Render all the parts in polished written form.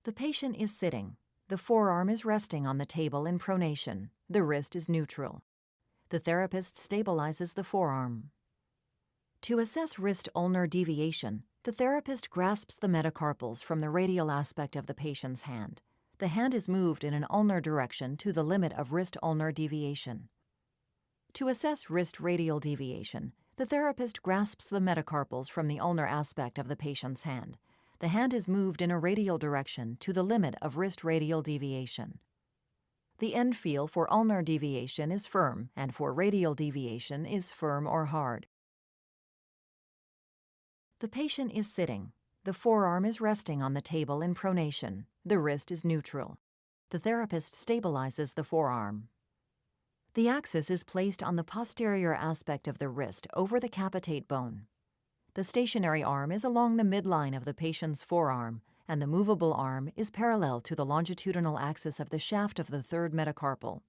The patient is sitting. The forearm is resting on the table in pronation. The wrist is neutral. The therapist stabilizes the forearm. To assess wrist ulnar deviation, the therapist grasps the metacarpals from the radial aspect of the patient's hand. The hand is moved in an ulnar direction to the limit of wrist ulnar deviation. To assess wrist radial deviation, the therapist grasps the metacarpals from the ulnar aspect of the patient's hand. The hand is moved in a radial direction to the limit of wrist radial deviation. The end feel for ulnar deviation is firm, and for radial deviation is firm or hard. The patient is sitting. The forearm is resting on the table in pronation. The wrist is neutral. The therapist stabilizes the forearm. The axis is placed on the posterior aspect of the wrist over the capitate bone. The stationary arm is along the midline of the patient's forearm, and the movable arm is parallel to the longitudinal axis of the shaft of the third metacarpal.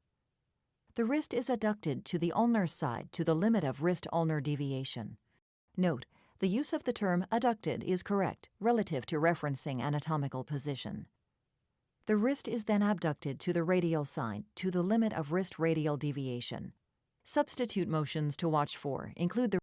The wrist is adducted to the ulnar side to the limit of wrist ulnar deviation. Note, the use of the term adducted is correct relative to referencing anatomical position. The wrist is then abducted to the radial side to the limit of wrist radial deviation. Substitute motions to watch for include the